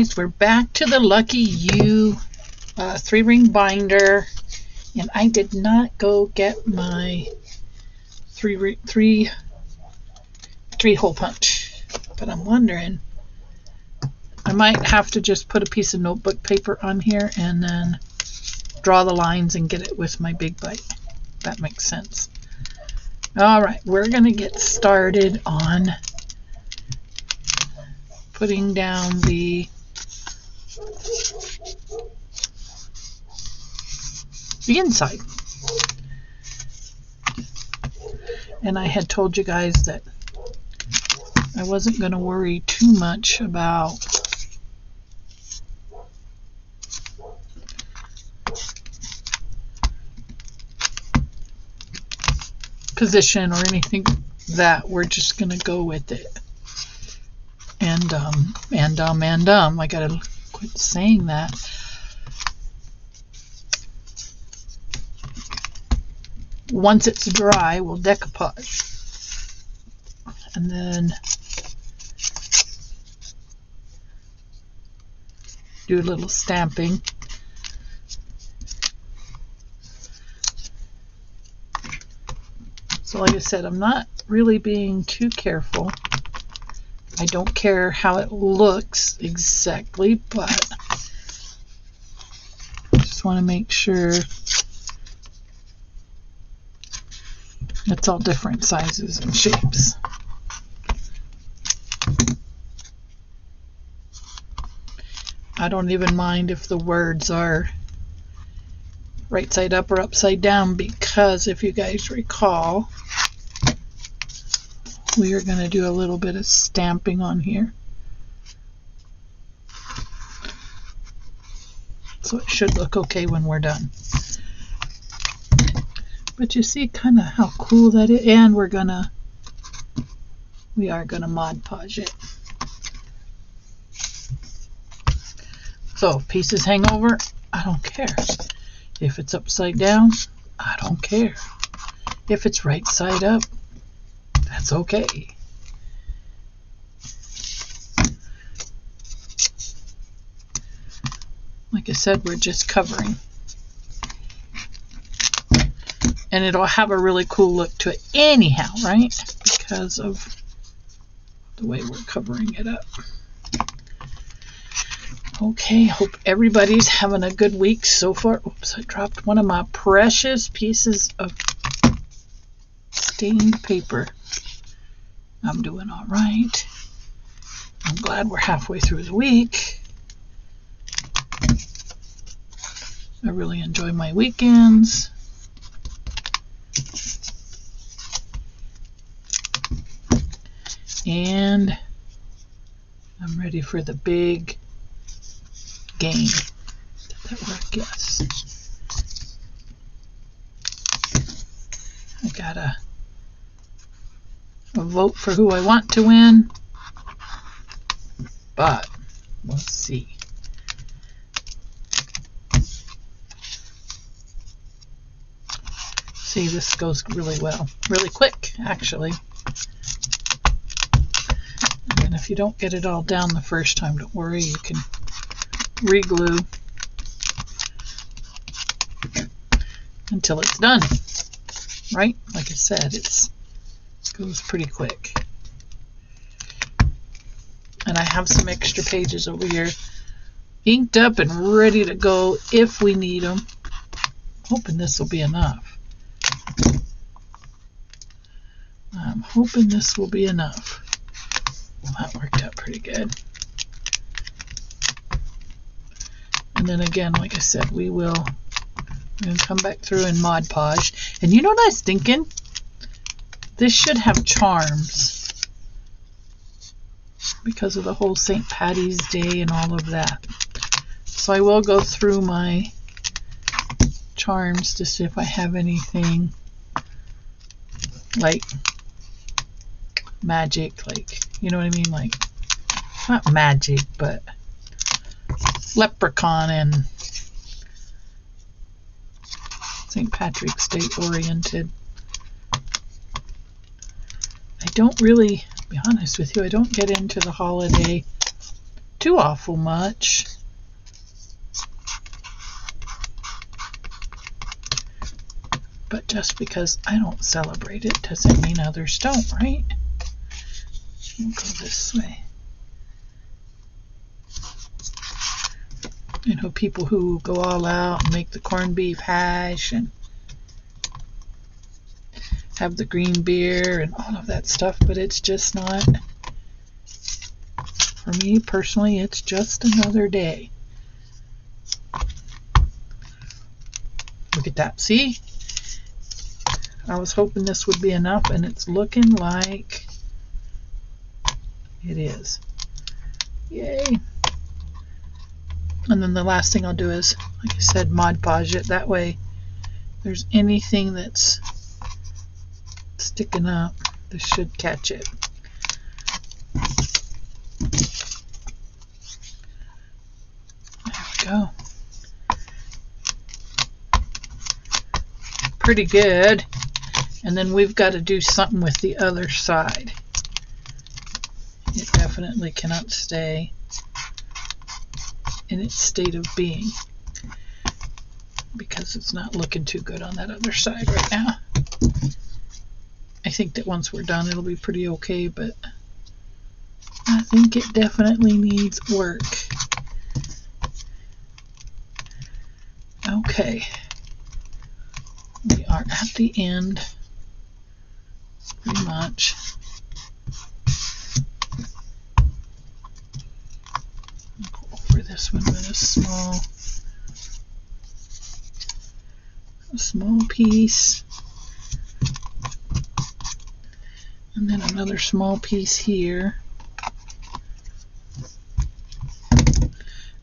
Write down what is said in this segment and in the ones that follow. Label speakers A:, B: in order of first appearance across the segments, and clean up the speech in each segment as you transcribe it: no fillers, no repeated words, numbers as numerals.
A: guys, we're back to the Lucky You 3-ring binder, and I did not go get my three hole punch, but I'm wondering, I might have to just put a piece of notebook paper on here and then draw the lines and get it with my big bite. That makes sense. All right, we're gonna get started on putting down the inside. And I had told you guys that I wasn't going to worry too much about position or anything, that we're just going to go with it. And I gotta quit saying that. Once it's dry, we'll decoupage, and then do a little stamping. So like I said, I'm not really being too careful. I don't care how it looks exactly, but I just want to make sure it's all different sizes and shapes. I don't even mind if the words are right side up or upside down, because if you guys recall, we are going to do a little bit of stamping on here. So it should look okay when we're done. But you see kind of how cool that is. And we are gonna Mod Podge it. So if pieces hang over, I don't care. If it's upside down, I don't care. If it's right side up, that's okay. Like I said, we're just covering. And it'll have a really cool look to it anyhow, right? Because of the way we're covering it up. Okay, hope everybody's having a good week so far. Oops, I dropped one of my precious pieces of stained paper. I'm doing all right. I'm glad we're halfway through the week. I really enjoy my weekends. And I'm ready for the big game. Did that work? Yes. I gotta vote for who I want to win, but we'll see. See, this goes really well, really quick, actually. And if you don't get it all down the first time, don't worry, you can re-glue until it's done. Right? Like I said, it goes pretty quick. And I have some extra pages over here inked up and ready to go if we need them. Hoping this will be enough. I'm hoping this will be enough. Well, that worked out pretty good. And then again, like I said, we're going to come back through and Mod Podge. And you know what I was thinking? This should have charms because of the whole St. Patty's Day and all of that. So I will go through my charms to see if I have anything like magic, like, you know what I mean? Like, not magic, but leprechaun and St. Patrick's Day oriented. I don't really, to be honest with you, I don't get into the holiday too awful much. But just because I don't celebrate it doesn't mean others don't, right? We'll go this way. You know, people who go all out and make the corned beef hash and have the green beer and all of that stuff, but it's just not, for me personally, it's just another day. Look at that. See? I was hoping this would be enough, and it's looking like it is. Yay. And then the last thing I'll do is, like I said, Mod Podge it. That way, if there's anything that's sticking up, this should catch it. There we go. Pretty good. And then we've got to do something with the other side. It definitely cannot stay in its state of being because it's not looking too good on that other side right now. I think that once we're done it'll be pretty okay, but I think it definitely needs work. Okay, we are at the end pretty much. I'll go over this one with a small piece, and then another small piece here,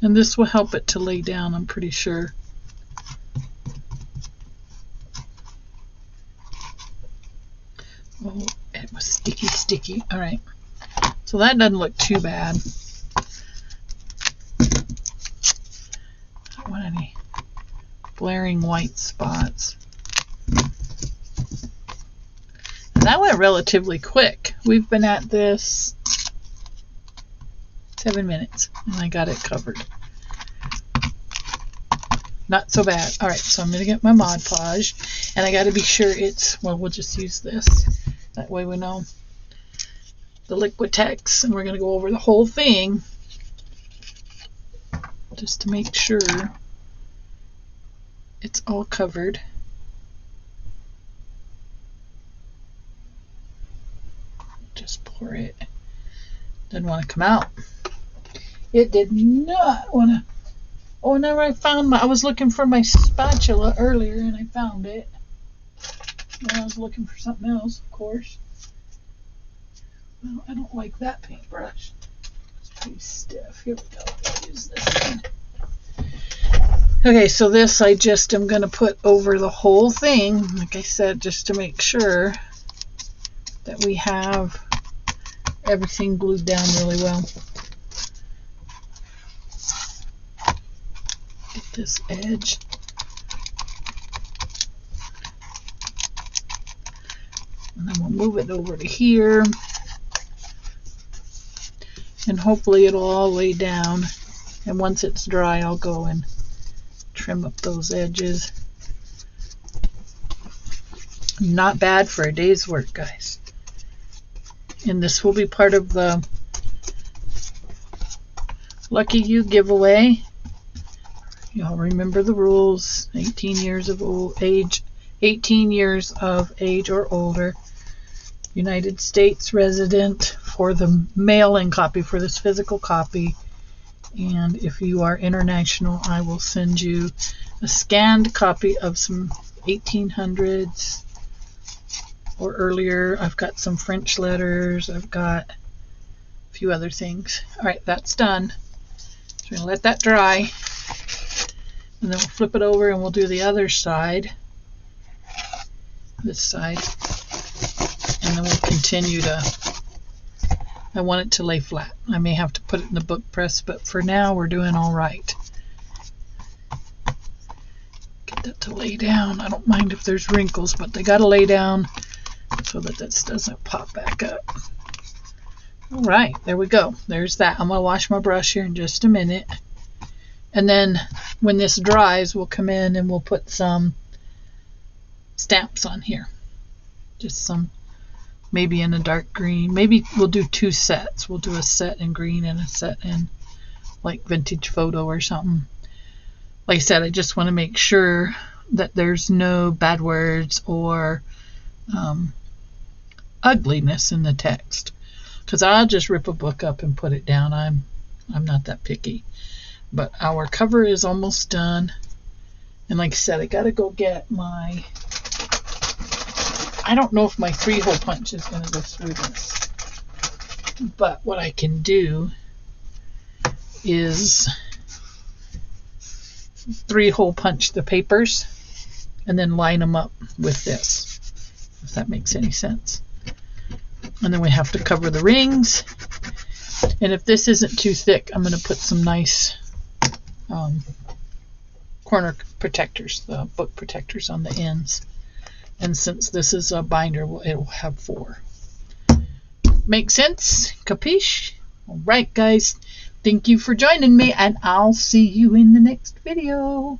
A: and this will help it to lay down, I'm pretty sure. Oh, it was sticky. All right, so that doesn't look too bad. Don't want any blaring white spots. And that went relatively quick. We've been at this 7 minutes, and I got it covered. Not so bad. All right, so I'm going to get my Mod Podge, and I got to be sure it's, well, we'll just use this. That way we know the Liquitex, and we're going to go over the whole thing just to make sure it's all covered. Just pour it. Didn't want to come out. It did not want to. Oh, whenever I was looking for my spatula earlier and I found it. And I was looking for something else, of course. Well, I don't like that paintbrush. It's pretty stiff. Here we go. I'll use this one. Okay, so this I just am going to put over the whole thing, like I said, just to make sure that we have everything glued down really well. Get this edge. And then we'll move it over to here. And hopefully it'll all lay down. And once it's dry, I'll go and trim up those edges. Not bad for a day's work, guys. And this will be part of the Lucky You giveaway. Y'all remember the rules. 18 years of age or older. United States resident for the mail-in copy, for this physical copy. And if you are international, I will send you a scanned copy of some 1800s or earlier. I've got some French letters. I've got a few other things. All right, that's done. So we're going to let that dry. And then we'll flip it over and we'll do the other side. This side. And then we'll continue to, I want it to lay flat. I may have to put it in the book press, but for now we're doing all right. Get that to lay down. I don't mind if there's wrinkles, but they got to lay down so that this doesn't pop back up. All right, there we go. There's that. I'm going to wash my brush here in just a minute. And then when this dries, we'll come in and we'll put some stamps on here. Just some, maybe in a dark green. Maybe we'll do 2 sets. We'll do a set in green and a set in like vintage photo or something. Like I said, I just want to make sure that there's no bad words or ugliness in the text. Because I'll just rip a book up and put it down. I'm not that picky. But our cover is almost done. And like I said, I got to go get my... I don't know if my 3-hole punch is going to go through this. But what I can do is 3-hole punch the papers and then line them up with this, if that makes any sense. And then we have to cover the rings. And if this isn't too thick, I'm going to put some nice corner protectors, the book protectors on the ends. And since this is a binder, it will have 4. Make sense? Capiche? All right, guys. Thank you for joining me, and I'll see you in the next video.